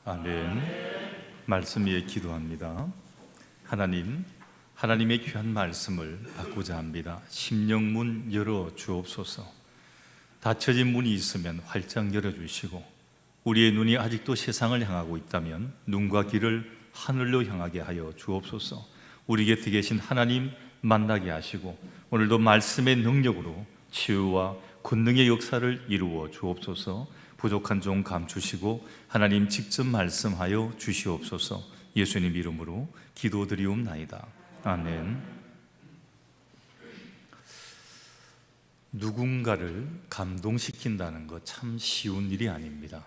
아멘. 말씀 위에 기도합니다. 하나님의 귀한 말씀을 받고자 합니다. 심령문 열어 주옵소서. 닫혀진 문이 있으면 활짝 열어주시고, 우리의 눈이 아직도 세상을 향하고 있다면 눈과 귀를 하늘로 향하게 하여 주옵소서. 우리 곁에 계신 하나님 만나게 하시고, 오늘도 말씀의 능력으로 치유와 권능의 역사를 이루어 주옵소서. 부족한 종 감추시고 하나님 직접 말씀하여 주시옵소서. 예수님 이름으로 기도드리옵나이다. 아멘. 누군가를 감동시킨다는 것 참 쉬운 일이 아닙니다.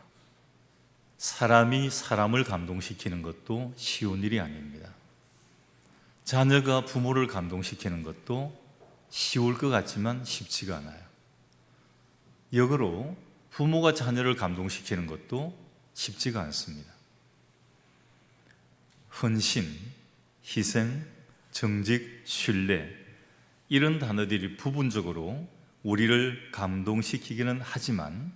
사람이 사람을 감동시키는 것도 쉬운 일이 아닙니다. 자녀가 부모를 감동시키는 것도 쉬울 것 같지만 쉽지가 않아요. 역으로 부모가 자녀를 감동시키는 것도 쉽지가 않습니다. 헌신, 희생, 정직, 신뢰, 이런 단어들이 부분적으로 우리를 감동시키기는 하지만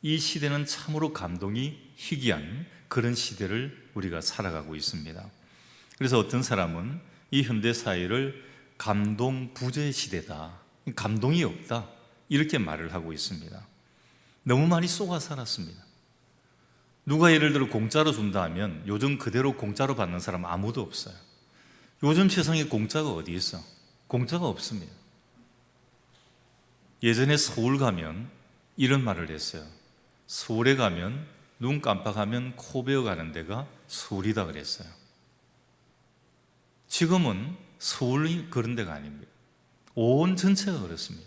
이 시대는 참으로 감동이 희귀한 그런 시대를 우리가 살아가고 있습니다. 그래서 어떤 사람은 이 현대 사회를 감동 부재 시대다, 감동이 없다, 이렇게 말을 하고 있습니다. 너무 많이 쏘아 살았습니다. 누가 예를 들어 공짜로 준다 하면 요즘 그대로 공짜로 받는 사람 아무도 없어요. 요즘 세상에 공짜가 어디 있어? 공짜가 없습니다. 예전에 서울 가면 이런 말을 했어요. 서울에 가면 눈 깜빡하면 코 베어 가는 데가 서울이다 그랬어요. 지금은 서울이 그런 데가 아닙니다. 온 전체가 그렇습니다.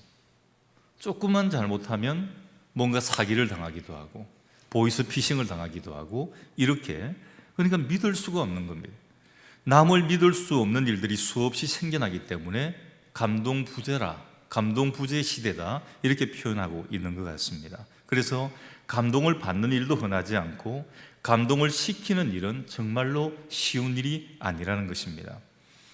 조금만 잘못하면 뭔가 사기를 당하기도 하고 보이스피싱을 당하기도 하고, 이렇게, 그러니까 믿을 수가 없는 겁니다. 남을 믿을 수 없는 일들이 수없이 생겨나기 때문에 감동부재라, 감동부재 시대다, 이렇게 표현하고 있는 것 같습니다. 그래서 감동을 받는 일도 흔하지 않고 감동을 시키는 일은 정말로 쉬운 일이 아니라는 것입니다.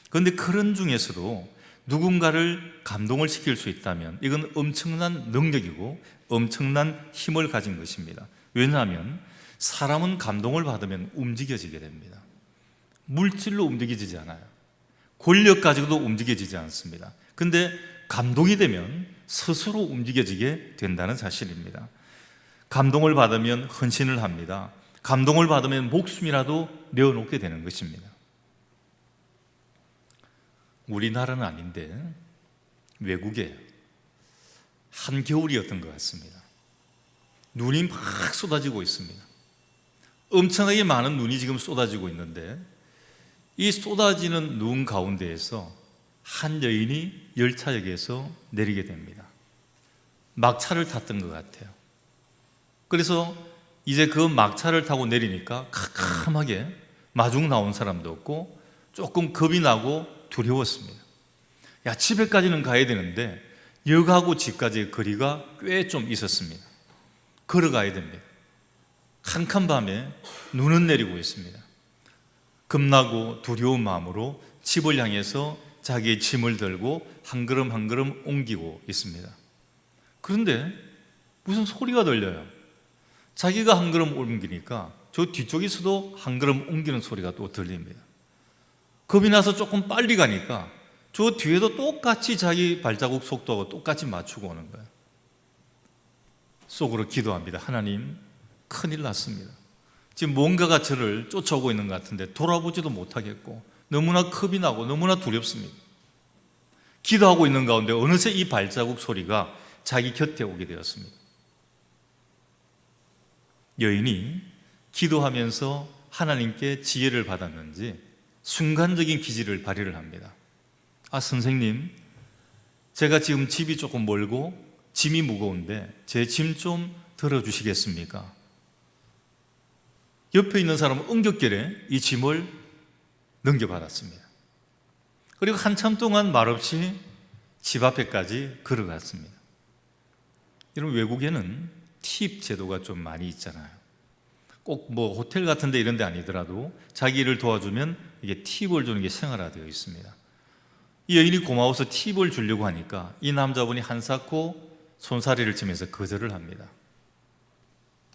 그런데 그런 중에서도 누군가를 감동을 시킬 수 있다면 이건 엄청난 능력이고 엄청난 힘을 가진 것입니다. 왜냐하면 사람은 감동을 받으면 움직여지게 됩니다. 물질로 움직여지지 않아요. 권력 가지고도 움직여지지 않습니다. 근데 감동이 되면 스스로 움직여지게 된다는 사실입니다. 감동을 받으면 헌신을 합니다. 감동을 받으면 목숨이라도 내어놓게 되는 것입니다. 우리나라는 아닌데 외국에 한겨울이었던 것 같습니다. 눈이 막 쏟아지고 있습니다. 엄청나게 많은 눈이 지금 쏟아지고 있는데, 이 쏟아지는 눈 가운데에서 한 여인이 열차역에서 내리게 됩니다. 막차를 탔던 것 같아요. 그래서 이제 그 막차를 타고 내리니까 캄캄하게 마중 나온 사람도 없고 조금 겁이 나고 두려웠습니다. 야, 집에까지는 가야 되는데 역하고 집까지의 거리가 꽤 좀 있었습니다. 걸어가야 됩니다. 캄캄밤에 눈은 내리고 있습니다. 겁나고 두려운 마음으로 집을 향해서 자기의 짐을 들고 한 걸음 한 걸음 옮기고 있습니다. 그런데 무슨 소리가 들려요. 자기가 한 걸음 옮기니까 저 뒤쪽에서도 한 걸음 옮기는 소리가 또 들립니다. 겁이 나서 조금 빨리 가니까 저 뒤에도 똑같이 자기 발자국 속도하고 똑같이 맞추고 오는 거예요. 속으로 기도합니다. 하나님, 큰일 났습니다. 지금 뭔가가 저를 쫓아오고 있는 것 같은데 돌아보지도 못하겠고 너무나 겁이 나고 너무나 두렵습니다. 기도하고 있는 가운데 어느새 이 발자국 소리가 자기 곁에 오게 되었습니다. 여인이 기도하면서 하나님께 지혜를 받았는지 순간적인 기지를 발휘를 합니다. 아, 선생님, 제가 지금 집이 조금 멀고 짐이 무거운데 제 짐 좀 들어주시겠습니까? 옆에 있는 사람은 응격결에 이 짐을 넘겨받았습니다. 그리고 한참 동안 말없이 집 앞에까지 걸어갔습니다. 여러분, 외국에는 팁 제도가 좀 많이 있잖아요. 꼭 뭐 호텔 같은 데 이런 데 아니더라도 자기 일을 도와주면 이게 팁을 주는 게 생활화되어 있습니다. 이 여인이 고마워서 팁을 주려고 하니까 이 남자분이 한사코 손사래를 치면서 거절을 합니다.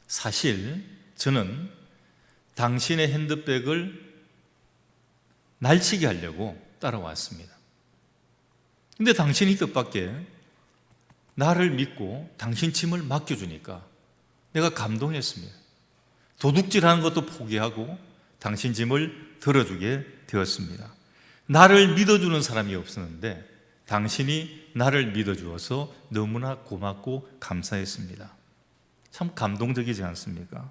사실 저는 당신의 핸드백을 날치게 하려고 따라왔습니다. 근데 당신이 뜻밖의 나를 믿고 당신 짐을 맡겨주니까 내가 감동했습니다. 도둑질하는 것도 포기하고 당신 짐을 들어주게 되었습니다. 나를 믿어주는 사람이 없었는데 당신이 나를 믿어주어서 너무나 고맙고 감사했습니다. 참 감동적이지 않습니까?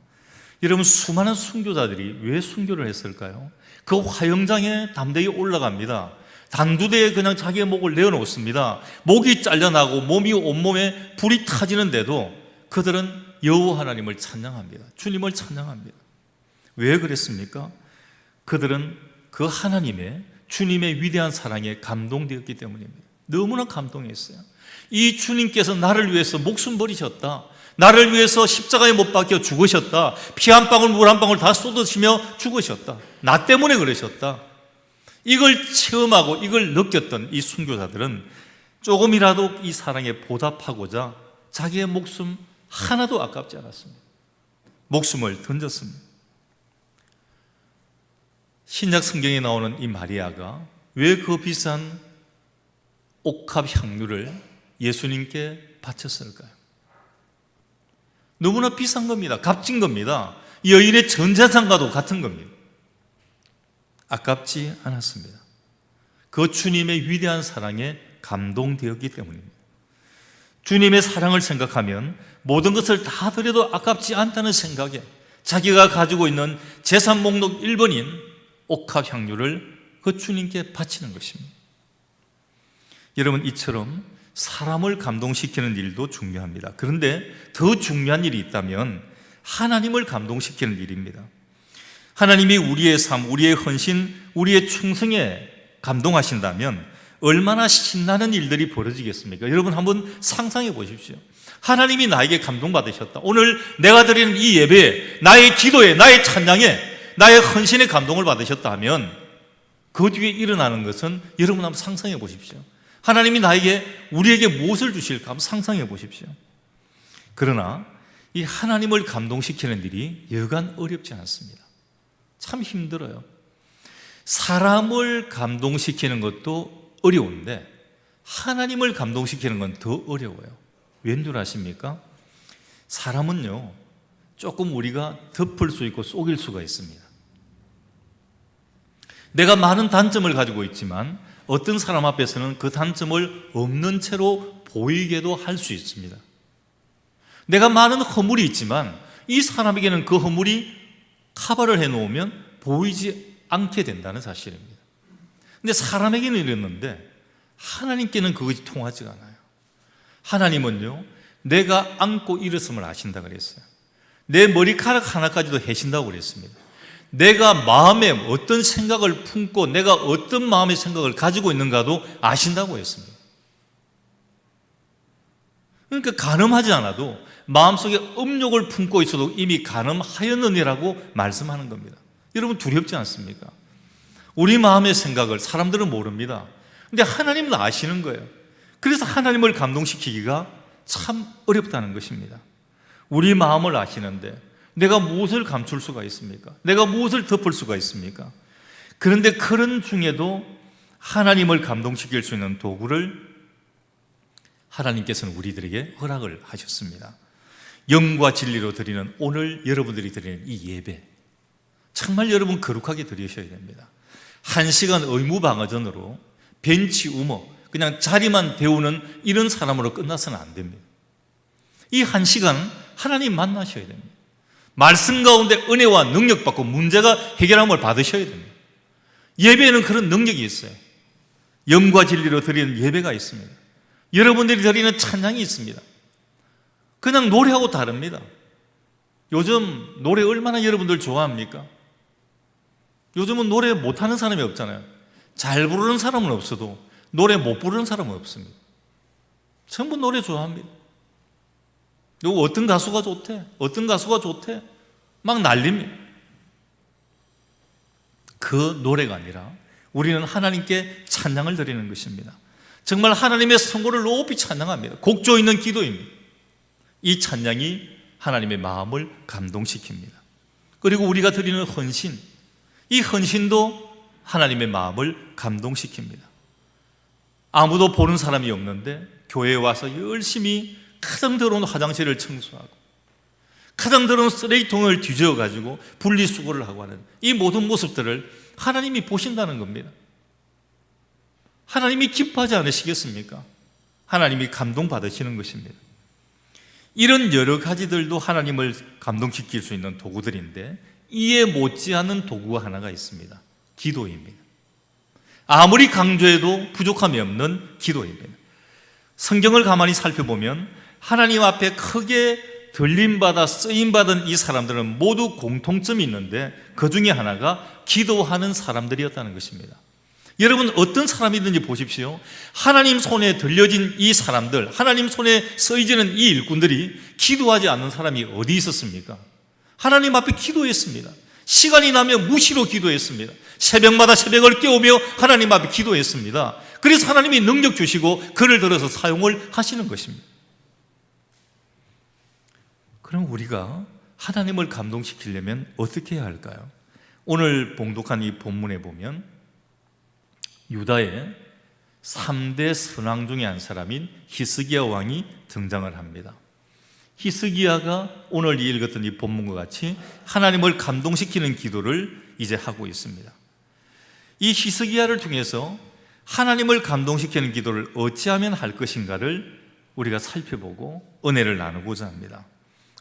여러분, 수많은 순교자들이 왜 순교를 했을까요? 그 화영장에 담대히 올라갑니다. 단두대에 그냥 자기의 목을 내어놓습니다. 목이 잘려나고 몸이 온몸에 불이 타지는데도 그들은 여호와 하나님을 찬양합니다. 주님을 찬양합니다. 왜 그랬습니까? 그들은 그 하나님의, 주님의 위대한 사랑에 감동되었기 때문입니다. 너무나 감동했어요. 이 주님께서 나를 위해서 목숨 버리셨다, 나를 위해서 십자가에 못 박혀 죽으셨다, 피 한 방울 물 한 방울 다 쏟으시며 죽으셨다, 나 때문에 그러셨다. 이걸 체험하고 이걸 느꼈던 이 순교자들은 조금이라도 이 사랑에 보답하고자 자기의 목숨 하나도 아깝지 않았습니다. 목숨을 던졌습니다. 신약 성경에 나오는 이 마리아가 왜 그 비싼 옥합 향유를 예수님께 바쳤을까요? 너무나 비싼 겁니다. 값진 겁니다. 여인의 전 재산과도 같은 겁니다. 아깝지 않았습니다. 그 주님의 위대한 사랑에 감동되었기 때문입니다. 주님의 사랑을 생각하면 모든 것을 다 드려도 아깝지 않다는 생각에 자기가 가지고 있는 재산 목록 1번인 옥합 향유를 그 주님께 바치는 것입니다. 여러분, 이처럼 사람을 감동시키는 일도 중요합니다. 그런데 더 중요한 일이 있다면 하나님을 감동시키는 일입니다. 하나님이 우리의 삶, 우리의 헌신, 우리의 충성에 감동하신다면 얼마나 신나는 일들이 벌어지겠습니까? 여러분, 한번 상상해 보십시오. 하나님이 나에게 감동받으셨다. 오늘 내가 드리는 이 예배에, 나의 기도에, 나의 찬양에, 나의 헌신에 감동을 받으셨다 하면 그 뒤에 일어나는 것은 여러분 한번 상상해 보십시오. 하나님이 우리에게 무엇을 주실까 한번 상상해 보십시오. 그러나 이 하나님을 감동시키는 일이 여간 어렵지 않습니다. 참 힘들어요. 사람을 감동시키는 것도 어려운데 하나님을 감동시키는 건 더 어려워요. 왠 줄 아십니까? 사람은요, 조금 우리가 덮을 수 있고 속일 수가 있습니다. 내가 많은 단점을 가지고 있지만 어떤 사람 앞에서는 그 단점을 없는 채로 보이게도 할 수 있습니다. 내가 많은 허물이 있지만 이 사람에게는 그 허물이 커버를 해놓으면 보이지 않게 된다는 사실입니다. 근데 사람에게는 이랬는데 하나님께는 그것이 통하지가 않아요. 하나님은요, 내가 안고 일었음을 아신다 그랬어요. 내 머리카락 하나까지도 해신다고 그랬습니다. 내가 마음에 어떤 생각을 품고 내가 어떤 마음의 생각을 가지고 있는가도 아신다고 했습니다. 그러니까 간음하지 않아도 마음속에 음욕을 품고 있어도 이미 간음하였느니라고 말씀하는 겁니다. 여러분, 두렵지 않습니까? 우리 마음의 생각을 사람들은 모릅니다. 근데 하나님은 아시는 거예요. 그래서 하나님을 감동시키기가 참 어렵다는 것입니다. 우리 마음을 아시는데 내가 무엇을 감출 수가 있습니까? 내가 무엇을 덮을 수가 있습니까? 그런데 그런 중에도 하나님을 감동시킬 수 있는 도구를 하나님께서는 우리들에게 허락을 하셨습니다. 영과 진리로 드리는 오늘 여러분들이 드리는 이 예배, 정말 여러분 거룩하게 드리셔야 됩니다. 1시간 의무방어전으로 벤치 우머 그냥 자리만 데우는 이런 사람으로 끝나서는 안 됩니다. 이 1시간 하나님 만나셔야 됩니다. 말씀 가운데 은혜와 능력 받고 문제가 해결함을 받으셔야 됩니다. 예배에는 그런 능력이 있어요. 영과 진리로 드리는 예배가 있습니다. 여러분들이 드리는 찬양이 있습니다. 그냥 노래하고 다릅니다. 요즘 노래 얼마나 여러분들 좋아합니까? 요즘은 노래 못하는 사람이 없잖아요. 잘 부르는 사람은 없어도 노래 못 부르는 사람은 없습니다. 전부 노래 좋아합니다. 요거 어떤 가수가 좋대, 어떤 가수가 좋대 막 난립니다. 그 노래가 아니라 우리는 하나님께 찬양을 드리는 것입니다. 정말 하나님의 성고를 높이 찬양합니다. 곡조 있는 기도입니다. 이 찬양이 하나님의 마음을 감동시킵니다. 그리고 우리가 드리는 헌신, 이 헌신도 하나님의 마음을 감동시킵니다. 아무도 보는 사람이 없는데 교회에 와서 열심히 가장 더러운 화장실을 청소하고 가장 더러운 쓰레기통을 뒤져가지고 분리수거를 하고 하는 이 모든 모습들을 하나님이 보신다는 겁니다. 하나님이 기뻐하지 않으시겠습니까? 하나님이 감동받으시는 것입니다. 이런 여러 가지들도 하나님을 감동시킬 수 있는 도구들인데 이에 못지않은 도구가 하나가 있습니다. 기도입니다. 아무리 강조해도 부족함이 없는 기도입니다. 성경을 가만히 살펴보면 하나님 앞에 크게 들림받아 쓰임받은 이 사람들은 모두 공통점이 있는데 그 중에 하나가 기도하는 사람들이었다는 것입니다. 여러분, 어떤 사람이든지 보십시오. 하나님 손에 들려진 이 사람들, 하나님 손에 쓰여지는 이 일꾼들이 기도하지 않는 사람이 어디 있었습니까? 하나님 앞에 기도했습니다. 시간이 나면 무시로 기도했습니다. 새벽마다 새벽을 깨우며 하나님 앞에 기도했습니다. 그래서 하나님이 능력 주시고 그를 들어서 사용을 하시는 것입니다. 그럼 우리가 하나님을 감동시키려면 어떻게 해야 할까요? 오늘 봉독한 이 본문에 보면 유다의 3대 선왕 중에 한 사람인 히스기야 왕이 등장을 합니다. 히스기야가 오늘 읽었던 이 본문과 같이 하나님을 감동시키는 기도를 이제 하고 있습니다. 이 히스기야를 통해서 하나님을 감동시키는 기도를 어찌하면 할 것인가를 우리가 살펴보고 은혜를 나누고자 합니다.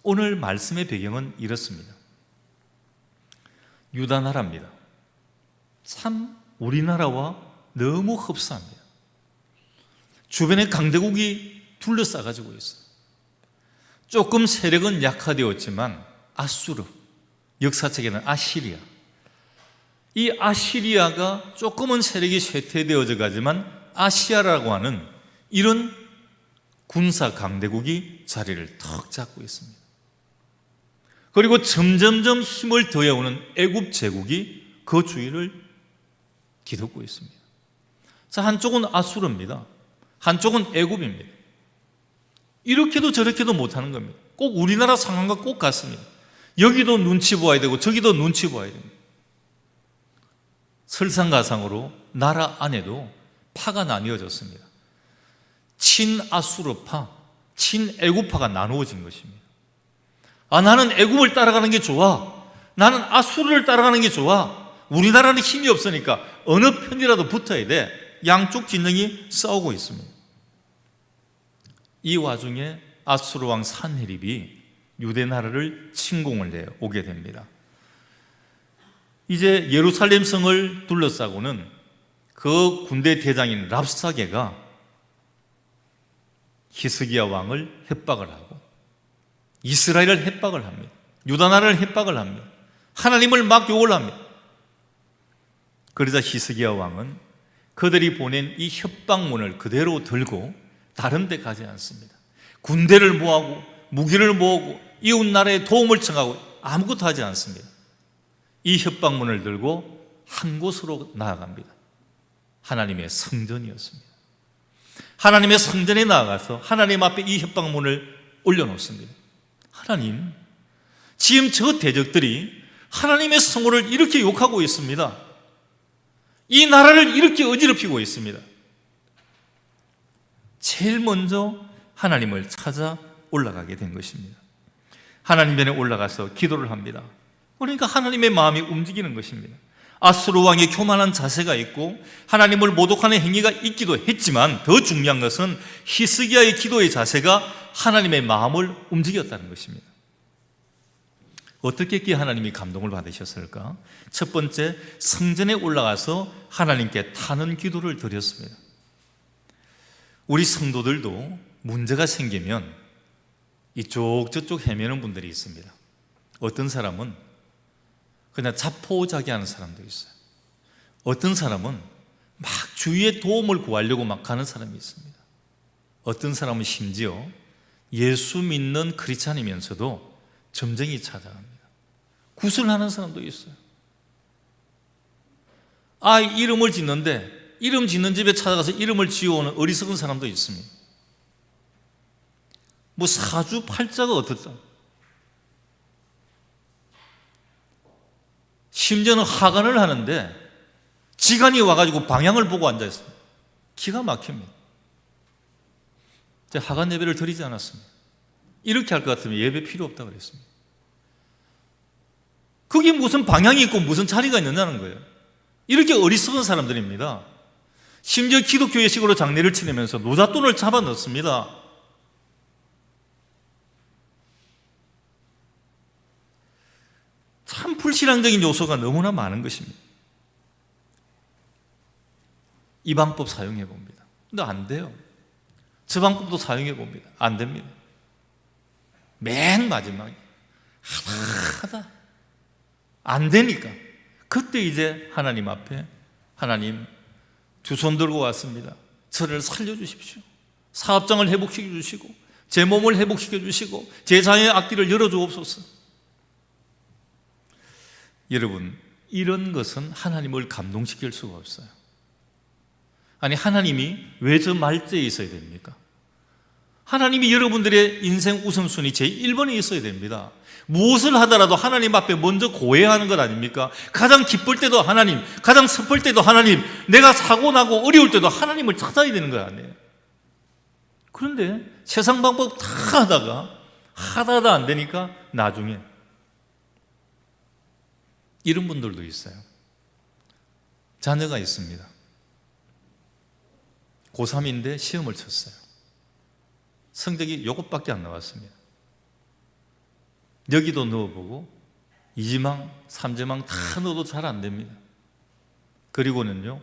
오늘 말씀의 배경은 이렇습니다. 유다 나라입니다. 참 우리나라와 너무 흡사합니다. 주변에 강대국이 둘러싸가지고 있어요. 조금 세력은 약화되었지만 아수르, 역사책에는 아시리아, 이 아시리아가 조금은 세력이 쇠퇴되어져 가지만 아시아라고 하는 이런 군사 강대국이 자리를 턱 잡고 있습니다. 그리고 점점점 힘을 더해오는 애굽 제국이 그 주위를 뒤덮고 있습니다. 자, 한쪽은 아수르입니다. 한쪽은 애굽입니다. 이렇게도 저렇게도 못하는 겁니다. 꼭 우리나라 상황과 꼭 같습니다. 여기도 눈치 보아야 되고 저기도 눈치 보아야 됩니다. 설상가상으로 나라 안에도 파가 나뉘어졌습니다. 친아수르파, 친애굽파가 나누어진 것입니다. 나는 애굽을 따라가는 게 좋아. 나는 아수르를 따라가는 게 좋아. 우리나라는 힘이 없으니까 어느 편이라도 붙어야 돼. 양쪽 진영이 싸우고 있습니다. 이 와중에 아수르 왕 산헤립이 유대 나라를 침공을 해 오게 됩니다. 이제 예루살렘 성을 둘러싸고는 그 군대 대장인 랍사게가 히스기야 왕을 협박을 하고 이스라엘을 협박을 합니다. 유다 나라를 협박을 합니다. 하나님을 막 욕을 합니다. 그러자 히스기야 왕은 그들이 보낸 이 협박문을 그대로 들고 다른 데 가지 않습니다. 군대를 모으고 무기를 모으고 이웃 나라에 도움을 청하고 아무것도 하지 않습니다. 이 협박문을 들고 한 곳으로 나아갑니다. 하나님의 성전이었습니다. 하나님의 성전에 나아가서 하나님 앞에 이 협박문을 올려놓습니다. 하나님, 지금 저 대적들이 하나님의 성호를 이렇게 욕하고 있습니다. 이 나라를 이렇게 어지럽히고 있습니다. 제일 먼저 하나님을 찾아 올라가게 된 것입니다. 하나님 전에 올라가서 기도를 합니다. 그러니까 하나님의 마음이 움직이는 것입니다. 아수르 왕의 교만한 자세가 있고 하나님을 모독하는 행위가 있기도 했지만 더 중요한 것은 히스기야의 기도의 자세가 하나님의 마음을 움직였다는 것입니다. 어떻게 했기에 하나님이 감동을 받으셨을까? 첫 번째, 성전에 올라가서 하나님께 타는 기도를 드렸습니다. 우리 성도들도 문제가 생기면 이쪽 저쪽 헤매는 분들이 있습니다. 어떤 사람은 그냥 자포자기하는 사람도 있어요. 어떤 사람은 막 주위에 도움을 구하려고 막 가는 사람이 있습니다. 어떤 사람은 심지어 예수 믿는 크리스찬이면서도 점쟁이 찾아갑니다. 구슬하는 사람도 있어요. 아이 이름을 짓는데 이름 짓는 집에 찾아가서 이름을 지어오는 어리석은 사람도 있습니다. 뭐 사주팔자가 어떻다. 심지어는 하관을 하는데 지간이 와가지고 방향을 보고 앉아있습니다. 기가 막힙니다. 제가 하관 예배를 드리지 않았습니다. 이렇게 할 것 같으면 예배 필요 없다고 그랬습니다. 그게 무슨 방향이 있고 무슨 자리가 있느냐는 거예요. 이렇게 어리석은 사람들입니다. 심지어 기독교회식으로 장례를 치르면서 노잣돈을 잡아 넣습니다. 참 불신앙적인 요소가 너무나 많은 것입니다. 이 방법 사용해 봅니다. 근데 안 돼요. 저 방법도 사용해 봅니다. 안 됩니다. 맨 마지막에 하다 안 되니까 그때 이제 하나님 앞에 하나님 두 손 들고 왔습니다. 저를 살려주십시오. 사업장을 회복시켜 주시고 제 몸을 회복시켜 주시고 제 장의 앞길을 열어주옵소서. 여러분, 이런 것은 하나님을 감동시킬 수가 없어요. 아니, 하나님이 왜 저 말대에 있어야 됩니까? 하나님이 여러분들의 인생 우선순위 제1번에 있어야 됩니다. 무엇을 하더라도 하나님 앞에 먼저 고해하는 것 아닙니까? 가장 기쁠 때도 하나님, 가장 슬플 때도 하나님, 내가 사고 나고 어려울 때도 하나님을 찾아야 되는 거 아니에요? 그런데 세상 방법 다 하다가 안 되니까 나중에 이런 분들도 있어요. 자녀가 있습니다. 고3인데 시험을 쳤어요. 성적이 요것밖에 안 나왔습니다. 여기도 넣어보고 2지망, 3지망 다 넣어도 잘 안 됩니다. 그리고는요,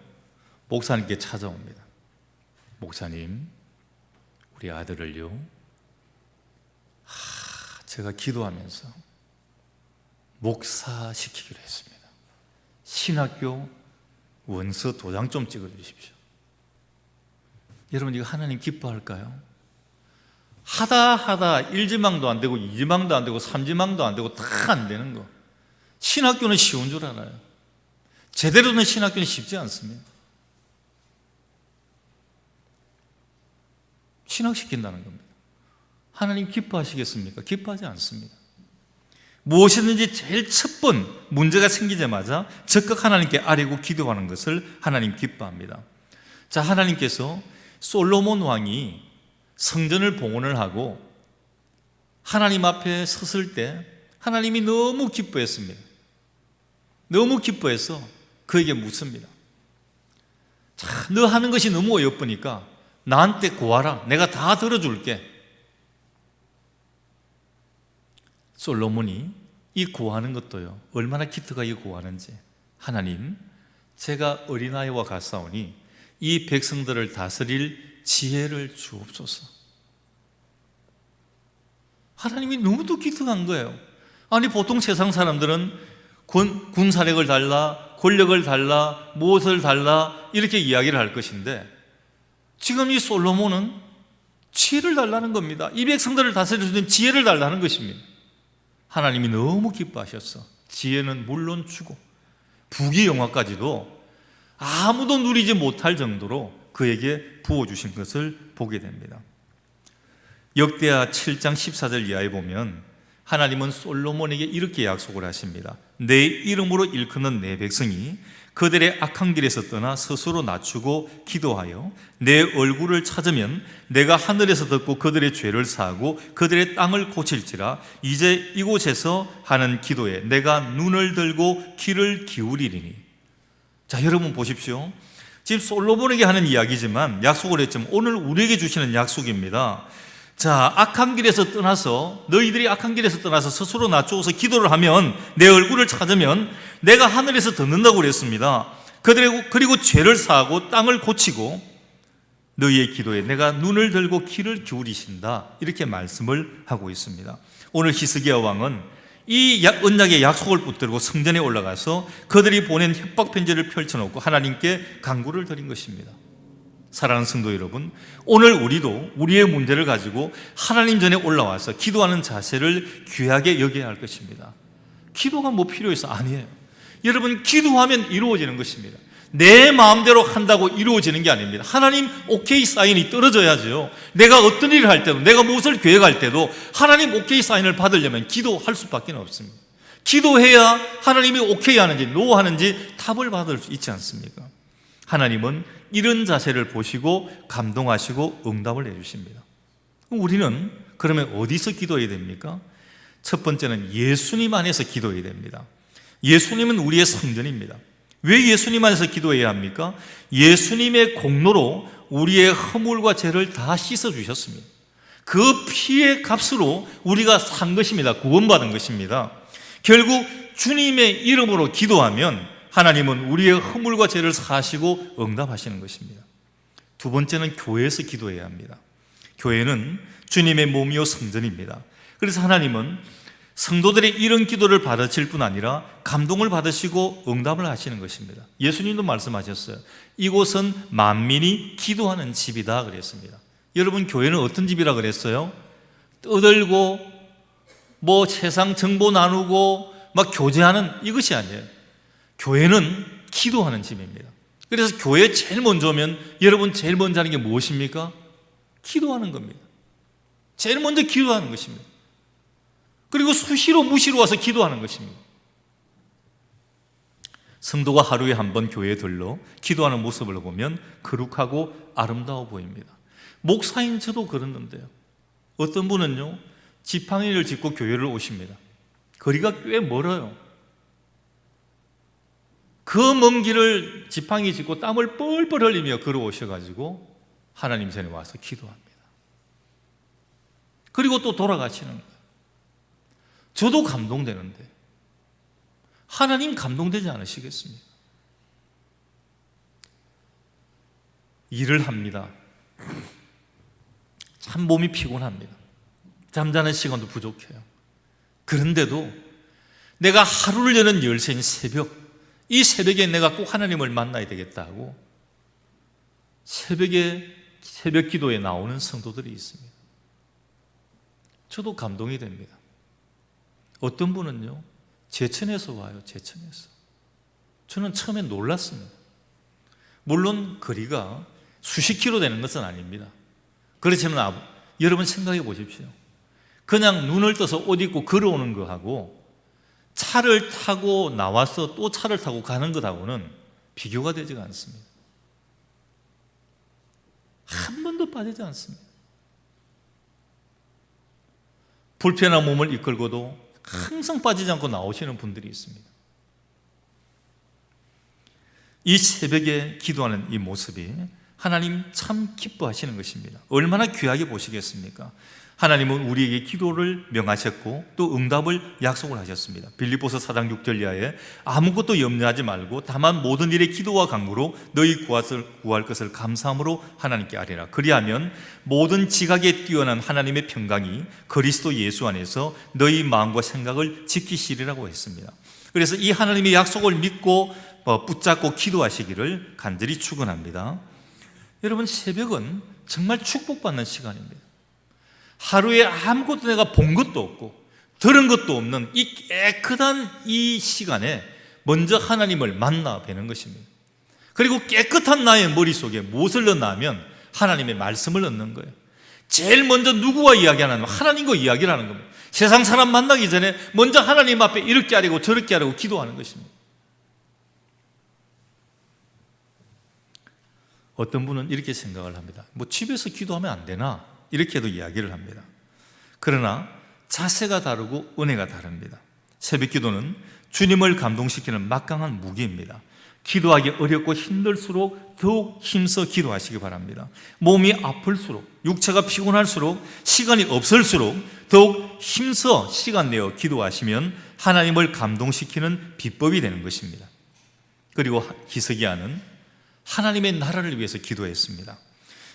목사님께 찾아옵니다. 목사님, 우리 아들을요, 제가 기도하면서 목사시키기로 했습니다. 신학교 원서 도장 좀 찍어주십시오. 여러분, 이거 하나님 기뻐할까요? 하다 1지망도 안 되고 2지망도 안 되고 3지망도 안 되고 다 안 되는 거. 신학교는 쉬운 줄 알아요. 제대로 된 신학교는 쉽지 않습니다. 신학시킨다는 겁니다. 하나님 기뻐하시겠습니까? 기뻐하지 않습니다. 무엇이든지 제일 첫 번 문제가 생기자마자 적극 하나님께 아뢰고 기도하는 것을 하나님 기뻐합니다. 자, 하나님께서 솔로몬 왕이 성전을 봉헌을 하고 하나님 앞에 섰을 때 하나님이 너무 기뻐했습니다. 너무 기뻐해서 그에게 묻습니다. 자, 너 하는 것이 너무 어여쁘니까 나한테 구하라. 내가 다 들어줄게. 솔로몬이 이 구하는 것도요, 얼마나 기특하게 구하는지. 하나님, 제가 어린아이와 같사오니 이 백성들을 다스릴 지혜를 주옵소서. 하나님이 너무도 기특한 거예요. 아니, 보통 세상 사람들은 군사력을 달라, 권력을 달라, 무엇을 달라 이렇게 이야기를 할 것인데 지금 이 솔로몬은 지혜를 달라는 겁니다. 이 백성들을 다스릴 수 있는 지혜를 달라는 것입니다. 하나님이 너무 기뻐하셨어. 지혜는 물론 주고 부귀영화까지도 아무도 누리지 못할 정도로 그에게 부어주신 것을 보게 됩니다. 역대하 7장 14절 이하에 보면 하나님은 솔로몬에게 이렇게 약속을 하십니다. 내 이름으로 일컫는 내 백성이 그들의 악한 길에서 떠나 스스로 낮추고 기도하여 내 얼굴을 찾으면 내가 하늘에서 듣고 그들의 죄를 사하고 그들의 땅을 고칠지라. 이제 이곳에서 하는 기도에 내가 눈을 들고 귀를 기울이리니. 자, 여러분 보십시오. 지금 솔로몬에게 하는 이야기지만 약속을 했지만 오늘 우리에게 주시는 약속입니다. 자, 악한 길에서 떠나서 너희들이 악한 길에서 떠나서 스스로 낮추어서 기도를 하면 내 얼굴을 찾으면 내가 하늘에서 듣는다고 그랬습니다. 그리고 죄를 사하고 땅을 고치고 너희의 기도에 내가 눈을 들고 귀를 기울이신다. 이렇게 말씀을 하고 있습니다. 오늘 히스기야 왕은 이 언약의 약속을 붙들고 성전에 올라가서 그들이 보낸 협박 편지를 펼쳐놓고 하나님께 간구를 드린 것입니다. 사랑하는 성도 여러분, 오늘 우리도 우리의 문제를 가지고 하나님 전에 올라와서 기도하는 자세를 귀하게 여겨야 할 것입니다. 기도가 뭐 필요해서 아니에요. 여러분, 기도하면 이루어지는 것입니다. 내 마음대로 한다고 이루어지는 게 아닙니다. 하나님 오케이 사인이 떨어져야죠. 내가 어떤 일을 할 때도, 내가 무엇을 계획할 때도 하나님 오케이 사인을 받으려면 기도할 수밖에 없습니다. 기도해야 하나님이 오케이 하는지 노 하는지 답을 받을 수 있지 않습니까? 하나님은 이런 자세를 보시고 감동하시고 응답을 해주십니다. 우리는 그러면 어디서 기도해야 됩니까? 첫 번째는 예수님 안에서 기도해야 됩니다. 예수님은 우리의 성전입니다. 왜 예수님 안에서 기도해야 합니까? 예수님의 공로로 우리의 허물과 죄를 다 씻어주셨습니다. 그 피의 값으로 우리가 산 것입니다. 구원받은 것입니다. 결국 주님의 이름으로 기도하면 하나님은 우리의 허물과 죄를 사하시고 응답하시는 것입니다. 두 번째는 교회에서 기도해야 합니다. 교회는 주님의 몸이요 성전입니다. 그래서 하나님은 성도들의 이런 기도를 받으실 뿐 아니라 감동을 받으시고 응답을 하시는 것입니다. 예수님도 말씀하셨어요. 이곳은 만민이 기도하는 집이다 그랬습니다. 여러분, 교회는 어떤 집이라 그랬어요? 떠들고 세상 정보 나누고 막 교제하는 이것이 아니에요. 교회는 기도하는 집입니다. 그래서 교회에 제일 먼저 오면 여러분 제일 먼저 하는 게 무엇입니까? 기도하는 겁니다. 제일 먼저 기도하는 것입니다. 그리고 수시로 무시로 와서 기도하는 것입니다. 성도가 하루에 한 번 교회에 들러 기도하는 모습을 보면 거룩하고 아름다워 보입니다. 목사인 저도 그랬는데요. 어떤 분은요, 지팡이를 짚고 교회를 오십니다. 거리가 꽤 멀어요. 그 먼 길을 지팡이 짚고 땀을 뻘뻘 흘리며 걸어오셔가지고 하나님 전에 와서 기도합니다. 그리고 또 돌아가시는 거예요. 저도 감동되는데 하나님 감동되지 않으시겠습니까? 일을 합니다. 참 몸이 피곤합니다. 잠자는 시간도 부족해요. 그런데도 내가 하루를 여는 열쇠인 새벽, 이 새벽에 내가 꼭 하나님을 만나야 되겠다 하고 새벽 기도에 나오는 성도들이 있습니다. 저도 감동이 됩니다. 어떤 분은요, 제천에서 와요. 제천에서. 저는 처음에 놀랐습니다. 물론 거리가 수십 킬로 되는 것은 아닙니다. 그렇지만 여러분 생각해 보십시오. 그냥 눈을 떠서 옷 입고 걸어오는 거하고 차를 타고 나와서 또 차를 타고 가는 것하고는 비교가 되지가 않습니다. 한 번도 빠지지 않습니다. 불편한 몸을 이끌고도 항상 빠지지 않고 나오시는 분들이 있습니다. 이 새벽에 기도하는 이 모습이 하나님 참 기뻐하시는 것입니다. 얼마나 귀하게 보시겠습니까? 하나님은 우리에게 기도를 명하셨고 또 응답을 약속을 하셨습니다. 빌립보서 4장 6절 이하에 아무것도 염려하지 말고 다만 모든 일에 기도와 간구로 너희 구할 것을 감사함으로 하나님께 아뢰라. 그리하면 모든 지각에 뛰어난 하나님의 평강이 그리스도 예수 안에서 너희 마음과 생각을 지키시리라고 했습니다. 그래서 이 하나님의 약속을 믿고 붙잡고 기도하시기를 간절히 축원합니다. 여러분, 새벽은 정말 축복받는 시간입니다. 하루에 아무것도 내가 본 것도 없고 들은 것도 없는 이 깨끗한 이 시간에 먼저 하나님을 만나 뵈는 것입니다. 그리고 깨끗한 나의 머릿속에 무엇을 넣나 하면 하나님의 말씀을 넣는 거예요. 제일 먼저 누구와 이야기하는 하나님과 이야기를 하는 겁니다. 세상 사람 만나기 전에 먼저 하나님 앞에 이렇게 하려고 저렇게 하려고 기도하는 것입니다. 어떤 분은 이렇게 생각을 합니다. 집에서 기도하면 안 되나? 이렇게도 이야기를 합니다. 그러나 자세가 다르고 은혜가 다릅니다. 새벽 기도는 주님을 감동시키는 막강한 무기입니다. 기도하기 어렵고 힘들수록 더욱 힘써 기도하시기 바랍니다. 몸이 아플수록, 육체가 피곤할수록, 시간이 없을수록 더욱 힘써 시간 내어 기도하시면 하나님을 감동시키는 비법이 되는 것입니다. 그리고 히스기야는 하나님의 나라를 위해서 기도했습니다.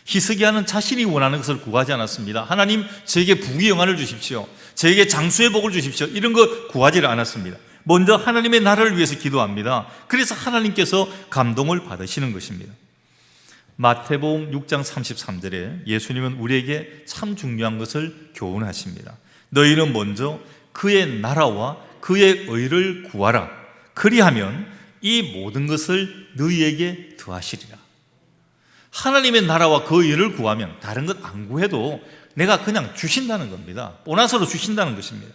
히스기야는 자신이 원하는 것을 구하지 않았습니다. 하나님, 저에게 부귀 영화를 주십시오. 저에게 장수의 복을 주십시오. 이런 거 구하지를 않았습니다. 먼저 하나님의 나라를 위해서 기도합니다. 그래서 하나님께서 감동을 받으시는 것입니다. 마태복음 6장 33절에 예수님은 우리에게 참 중요한 것을 교훈하십니다. 너희는 먼저 그의 나라와 그의 의를 구하라. 그리하면 이 모든 것을 너희에게 더하시리라. 하나님의 나라와 그 일을 구하면 다른 것 안 구해도 내가 그냥 주신다는 겁니다. 보너스로 주신다는 것입니다.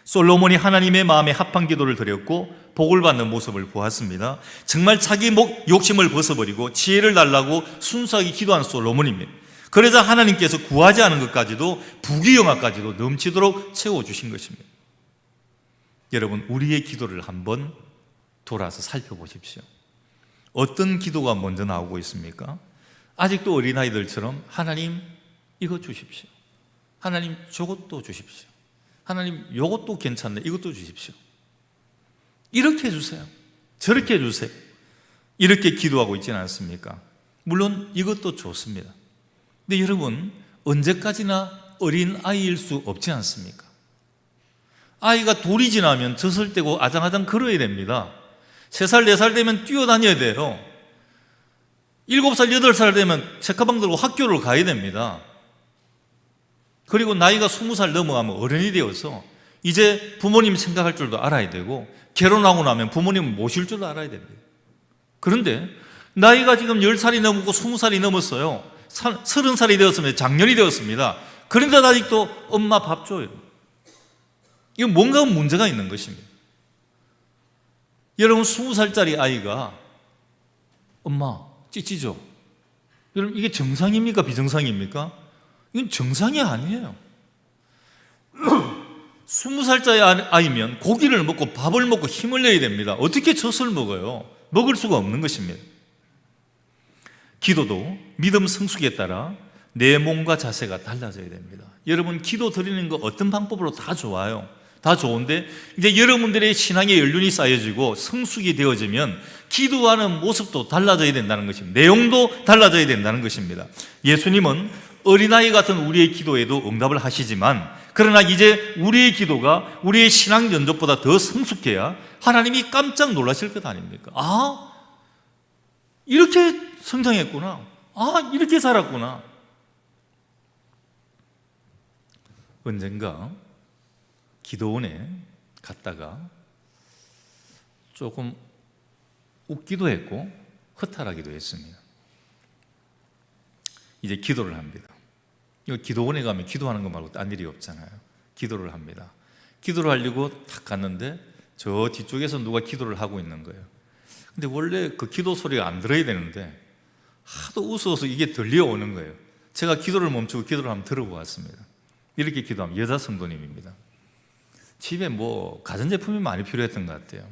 솔로몬이 하나님의 마음에 합한 기도를 드렸고 복을 받는 모습을 보았습니다. 정말 자기 욕심을 벗어버리고 지혜를 달라고 순수하게 기도한 솔로몬입니다. 그러자 하나님께서 구하지 않은 것까지도 부귀영화까지도 넘치도록 채워주신 것입니다. 여러분, 우리의 기도를 한번 돌아서 살펴보십시오. 어떤 기도가 먼저 나오고 있습니까? 아직도 어린아이들처럼 하나님 이거 주십시오. 하나님 저것도 주십시오. 하나님 이것도 괜찮네, 이것도 주십시오. 이렇게 해주세요. 저렇게 해주세요. 이렇게 기도하고 있지는 않습니까? 물론 이것도 좋습니다. 근데 여러분, 언제까지나 어린아이일 수 없지 않습니까? 아이가 돌이 지나면 젖을 떼고 아장아장 걸어야 됩니다. 3살, 4살 되면 뛰어다녀야 돼요. 7살, 8살 되면 책가방 들고 학교를 가야 됩니다. 그리고 나이가 20살 넘어가면 어른이 되어서 이제 부모님 생각할 줄도 알아야 되고, 결혼하고 나면 부모님을 모실 줄도 알아야 됩니다. 그런데 나이가 지금 10살이 넘고 20살이 넘었어요. 30살이 되었습니다. 작년이 되었습니다. 그런데 아직도 엄마 밥 줘요. 이건 뭔가 문제가 있는 것입니다. 여러분, 20살짜리 아이가 엄마 찌찌죠? 여러분, 이게 정상입니까? 비정상입니까? 이건 정상이 아니에요. 20살짜리 아이면 고기를 먹고 밥을 먹고 힘을 내야 됩니다. 어떻게 젖을 먹어요? 먹을 수가 없는 것입니다. 기도도 믿음 성숙에 따라 내 몸과 자세가 달라져야 됩니다. 여러분, 기도 드리는 거 어떤 방법으로 다 좋아요. 다 좋은데 이제 여러분들의 신앙의 연륜이 쌓여지고 성숙이 되어지면 기도하는 모습도 달라져야 된다는 것입니다. 내용도 달라져야 된다는 것입니다. 예수님은 어린아이 같은 우리의 기도에도 응답을 하시지만, 그러나 이제 우리의 기도가 우리의 신앙 연접보다 더 성숙해야 하나님이 깜짝 놀라실 것 아닙니까? 아, 이렇게 성장했구나. 아, 이렇게 살았구나. 언젠가 기도원에 갔다가 조금 웃기도 했고 허탈하기도 했습니다. 이제 기도를 합니다. 이거 기도원에 가면 기도하는 거 말고 딴 일이 없잖아요. 기도를 합니다. 기도를 하려고 탁 갔는데 저 뒤쪽에서 누가 기도를 하고 있는 거예요. 근데 원래 그 기도 소리가 안 들어야 되는데 하도 웃어서 이게 들려오는 거예요. 제가 기도를 멈추고 기도를 한번 들어보았습니다. 이렇게 기도하면 여자 성도님입니다. 집에 가전제품이 많이 필요했던 것 같아요.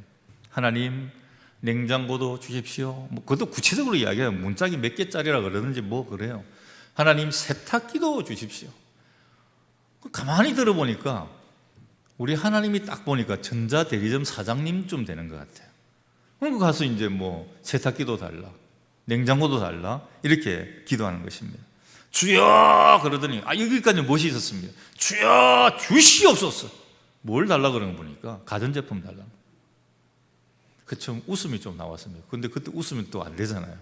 하나님, 냉장고도 주십시오. 그것도 구체적으로 이야기해요. 문짝이 몇 개짜리라 그러든지 그래요. 하나님, 세탁기도 주십시오. 가만히 들어보니까 우리 하나님이 딱 보니까 전자대리점 사장님쯤 되는 것 같아요. 그럼 가서 이제 세탁기도 달라, 냉장고도 달라, 이렇게 기도하는 것입니다. 주여! 그러더니 여기까지 무엇이 있었습니다. 주여! 주시옵소서. 뭘 달라 그러는 거 보니까 가전제품 달라. 그쵸, 웃음이 좀 나왔습니다. 근데 그때 웃으면 또 안 되잖아요.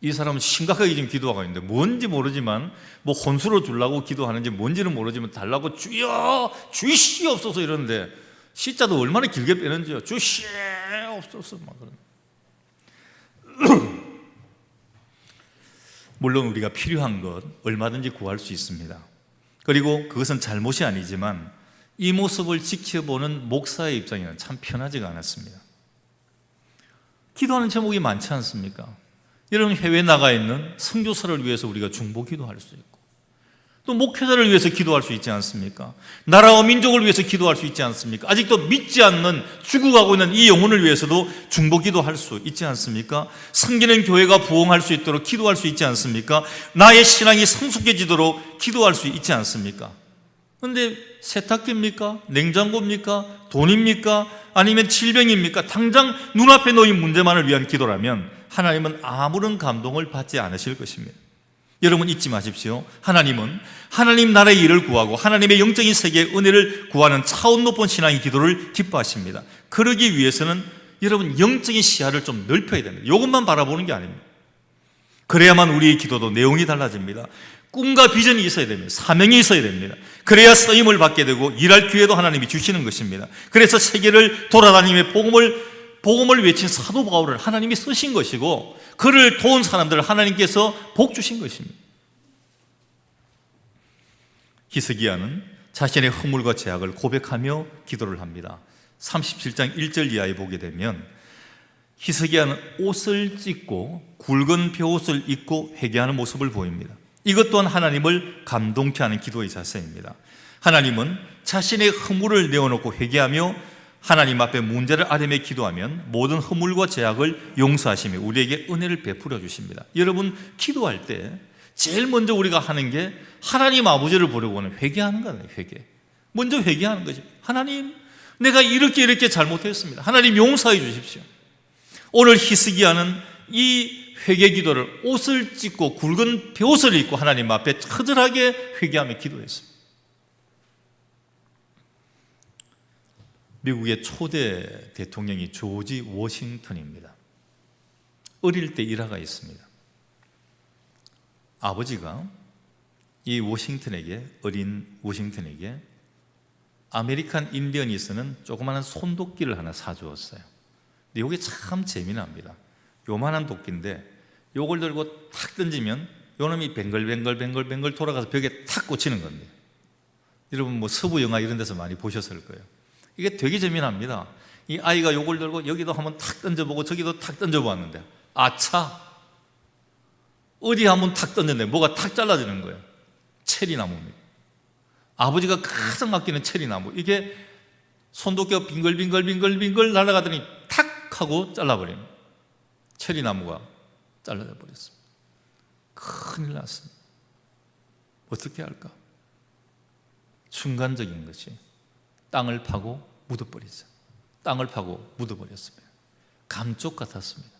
이 사람은 심각하게 지금 기도하고 있는데 뭔지 모르지만 혼수로 주려고 기도하는지 뭔지는 모르지만 달라고 주여 주시옵소서 이러는데 시자도 얼마나 길게 빼는지요. 주시옵소서 막 그런. 물론 우리가 필요한 것 얼마든지 구할 수 있습니다. 그리고 그것은 잘못이 아니지만 이 모습을 지켜보는 목사의 입장에는 참 편하지가 않았습니다. 기도하는 제목이 많지 않습니까? 여러분, 해외에 나가 있는 선교사를 위해서 우리가 중보기도할 수 있고, 또 목회자를 위해서 기도할 수 있지 않습니까? 나라와 민족을 위해서 기도할 수 있지 않습니까? 아직도 믿지 않는, 죽어가고 있는 이 영혼을 위해서도 중보기도할 수 있지 않습니까? 섬기는 교회가 부흥할 수 있도록 기도할 수 있지 않습니까? 나의 신앙이 성숙해지도록 기도할 수 있지 않습니까? 그런데 세탁기입니까? 냉장고입니까? 돈입니까? 아니면 질병입니까? 당장 눈앞에 놓인 문제만을 위한 기도라면 하나님은 아무런 감동을 받지 않으실 것입니다. 여러분, 잊지 마십시오. 하나님은 하나님 나라의 일을 구하고 하나님의 영적인 세계의 은혜를 구하는 차원 높은 신앙의 기도를 기뻐하십니다. 그러기 위해서는 여러분, 영적인 시야를 좀 넓혀야 됩니다. 이것만 바라보는 게 아닙니다. 그래야만 우리의 기도도 내용이 달라집니다. 꿈과 비전이 있어야 됩니다. 사명이 있어야 됩니다. 그래야 쓰임을 받게 되고 일할 기회도 하나님이 주시는 것입니다. 그래서 세계를 돌아다니며 복음을 외친 사도 바울을 하나님이 쓰신 것이고, 그를 도운 사람들을 하나님께서 복 주신 것입니다. 히스기야는 자신의 허물과 죄악을 고백하며 기도를 합니다. 37장 1절 이하에 보게 되면 히스기야는 옷을 찢고 굵은 베옷을 입고 회개하는 모습을 보입니다. 이것 또한 하나님을 감동케 하는 기도의 자세입니다. 하나님은 자신의 허물을 내어놓고 회개하며 하나님 앞에 문제를 아뢰며 기도하면 모든 허물과 죄악을 용서하시며 우리에게 은혜를 베풀어 주십니다. 여러분, 기도할 때 제일 먼저 우리가 하는 게 하나님 아버지를 보려고 하는 회개하는 거예요. 회개. 먼저 회개하는 거죠. 하나님, 내가 이렇게 잘못했습니다. 하나님 용서해 주십시오. 오늘 히스기야는 이 회개 기도를 옷을 찢고 굵은 베옷을 입고 하나님 앞에 처절하게 회개하며 기도했습니다. 미국의 초대 대통령이 조지 워싱턴입니다. 어릴 때 일화가 있습니다. 아버지가 이 어린 워싱턴에게 아메리칸 인디언이 쓰는 조그마한 손도끼를 하나 사주었어요. 근데 이게 참 재미납니다. 요만한 도끼인데 요걸 들고 탁 던지면 요놈이 뱅글뱅글 돌아가서 벽에 탁 꽂히는 겁니다. 여러분 서부 영화 이런 데서 많이 보셨을 거예요. 이게 되게 재미납니다. 이 아이가 요걸 들고 여기도 한번 탁 던져보고 저기도 탁 던져보았는데 아차! 어디 한번 탁 던졌는데 뭐가 탁 잘라지는 거예요. 체리나무입니다. 아버지가 가장 아끼는 체리나무. 이게 손도끼가 빙글빙글 날아가더니 탁 하고 잘라버립니다. 체리나무가 잘라져 버렸습니다. 큰일 났습니다. 어떻게 할까? 순간적인 것이 땅을 파고 묻어버리죠. 땅을 파고 묻어버렸습니다. 감쪽 같았습니다.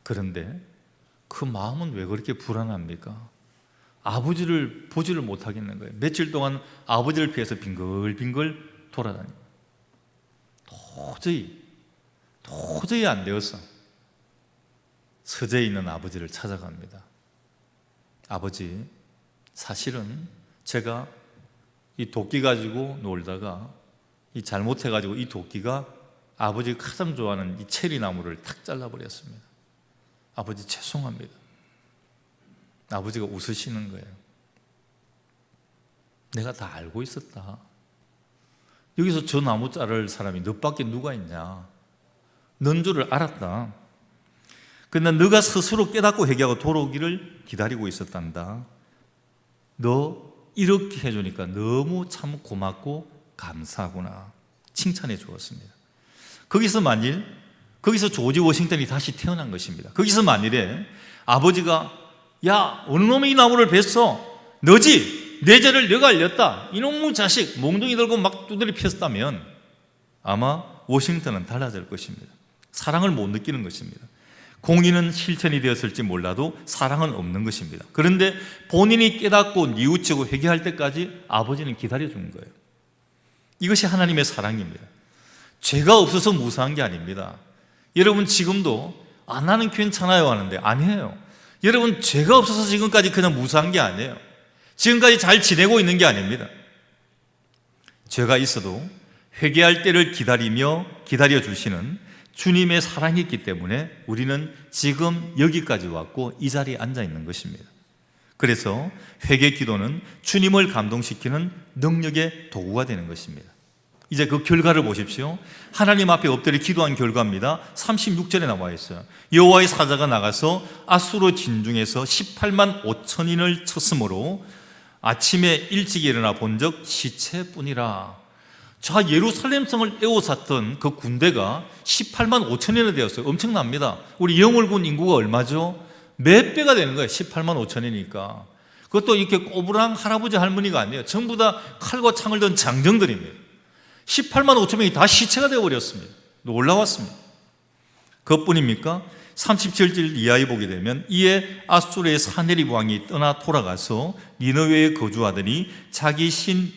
그런데 그 마음은 왜 그렇게 불안합니까? 아버지를 보지를 못하겠는 거예요. 며칠 동안 아버지를 피해서 빙글빙글 돌아다닙니다. 도저히 안 되어서 서재에 있는 아버지를 찾아갑니다. 아버지, 사실은 제가 이 도끼 가지고 놀다가 잘못해가지고 이 도끼가 아버지가 가장 좋아하는 이 체리나무를 탁 잘라버렸습니다. 아버지 죄송합니다. 아버지가 웃으시는 거예요. 내가 다 알고 있었다. 여기서 저 나무 자를 사람이 너밖에 누가 있냐. 넌 줄을 알았다. 그런데 너가 스스로 깨닫고 회개하고 돌아오기를 기다리고 있었단다. 너 이렇게 해주니까 너무 참 고맙고 감사하구나. 칭찬해 주었습니다. 거기서 조지 워싱턴이 다시 태어난 것입니다. 거기서 만일에 아버지가 야, 어느 놈이 이 나무를 뱄어? 너지? 내 죄를 너가 알렸다. 이놈의 자식, 몽둥이 들고 막 두드려 폈다면 아마 워싱턴은 달라질 것입니다. 사랑을 못 느끼는 것입니다. 공의는 실천이 되었을지 몰라도 사랑은 없는 것입니다. 그런데 본인이 깨닫고 뉘우치고 회개할 때까지 아버지는 기다려준 거예요. 이것이 하나님의 사랑입니다. 죄가 없어서 무사한 게 아닙니다. 여러분 지금도 나는 괜찮아요 하는데 아니에요. 여러분 죄가 없어서 지금까지 그냥 무사한 게 아니에요. 지금까지 잘 지내고 있는 게 아닙니다. 죄가 있어도 회개할 때를 기다려주시는 주님의 사랑이 있기 때문에 우리는 지금 여기까지 왔고 이 자리에 앉아 있는 것입니다. 그래서 회개 기도는 주님을 감동시키는 능력의 도구가 되는 것입니다. 이제 그 결과를 보십시오. 하나님 앞에 엎드려 기도한 결과입니다. 36절에 나와 있어요. 여호와의 사자가 나가서 아수르 진중에서 18만 5천인을 쳤으므로 아침에 일찍 일어나 본즉 시체뿐이라. 자, 예루살렘성을 에워쌌던 그 군대가 18만 5천인이 되었어요. 엄청납니다. 우리 영월군 인구가 얼마죠? 몇 배가 되는 거예요. 18만 5천이니까. 그것도 이렇게 꼬부랑 할아버지 할머니가 아니에요. 전부 다 칼과 창을 든 장정들입니다. 18만 5천 명이 다 시체가 되어버렸습니다. 놀라웠습니다. 그것뿐입니까? 37절 이하에 보게 되면 이에 아수르의 사네립 왕이 떠나 돌아가서 니느웨에 거주하더니 자기 신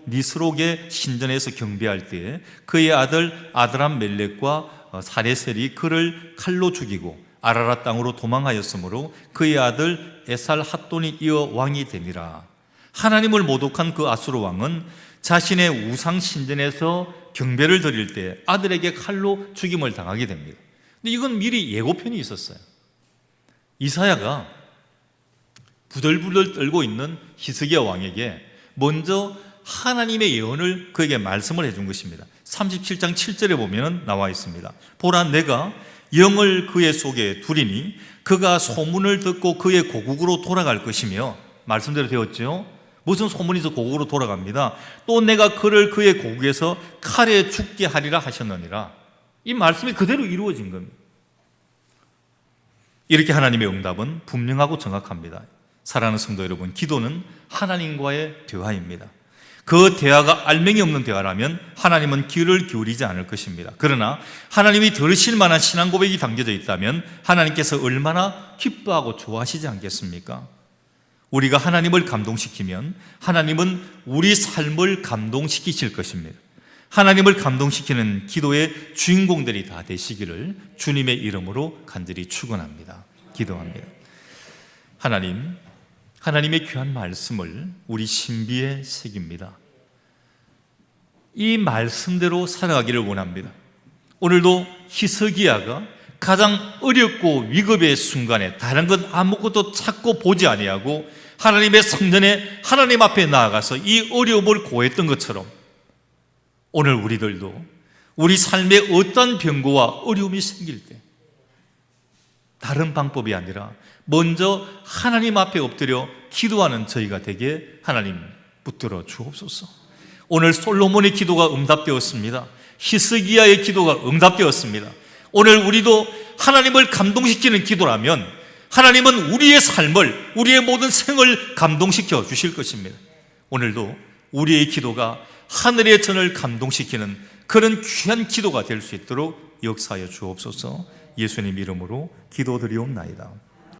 니스록의 신전에서 경배할 때에 그의 아들 아드람멜렉과 사레셀이 그를 칼로 죽이고 아라랏 땅으로 도망하였으므로 그의 아들 에살핫돈이 이어 왕이 되니라. 하나님을 모독한 그 아수르 왕은 자신의 우상 신전에서 경배를 드릴 때 아들에게 칼로 죽임을 당하게 됩니다. 근데 이건 미리 예고편이 있었어요. 이사야가 부들부들 떨고 있는 히스기야 왕에게 먼저 하나님의 예언을 그에게 말씀을 해준 것입니다. 37장 7절에 보면 나와 있습니다. 보라, 내가 영을 그의 속에 두리니 그가 소문을 듣고 그의 고국으로 돌아갈 것이며, 말씀대로 되었죠. 무슨 소문이서 고국으로 돌아갑니다. 또 내가 그를 그의 고국에서 칼에 죽게 하리라 하셨느니라. 이 말씀이 그대로 이루어진 겁니다. 이렇게 하나님의 응답은 분명하고 정확합니다. 사랑하는 성도 여러분, 기도는 하나님과의 대화입니다. 그 대화가 알맹이 없는 대화라면 하나님은 귀를 기울이지 않을 것입니다. 그러나 하나님이 들으실 만한 신앙 고백이 담겨져 있다면 하나님께서 얼마나 기뻐하고 좋아하시지 않겠습니까? 우리가 하나님을 감동시키면 하나님은 우리 삶을 감동시키실 것입니다. 하나님을 감동시키는 기도의 주인공들이 다 되시기를 주님의 이름으로 간절히 축원합니다. 기도합니다. 하나님, 하나님의 귀한 말씀을 우리 신비에 새깁니다. 이 말씀대로 살아가기를 원합니다. 오늘도 히스기야가 가장 어렵고 위급의 순간에 다른 것 아무것도 찾고 보지 아니하고 하나님의 성전에 하나님 앞에 나아가서 이 어려움을 고했던 것처럼 오늘 우리들도 우리 삶에 어떤 병고와 어려움이 생길 때 다른 방법이 아니라 먼저 하나님 앞에 엎드려 기도하는 저희가 되게 하나님 붙들어 주옵소서. 오늘 솔로몬의 기도가 응답되었습니다. 히스기야의 기도가 응답되었습니다. 오늘 우리도 하나님을 감동시키는 기도라면 하나님은 우리의 삶을, 우리의 모든 생을 감동시켜 주실 것입니다. 오늘도 우리의 기도가 하늘의 전을 감동시키는 그런 귀한 기도가 될 수 있도록 역사하여 주옵소서. 예수님 이름으로 기도드리옵나이다.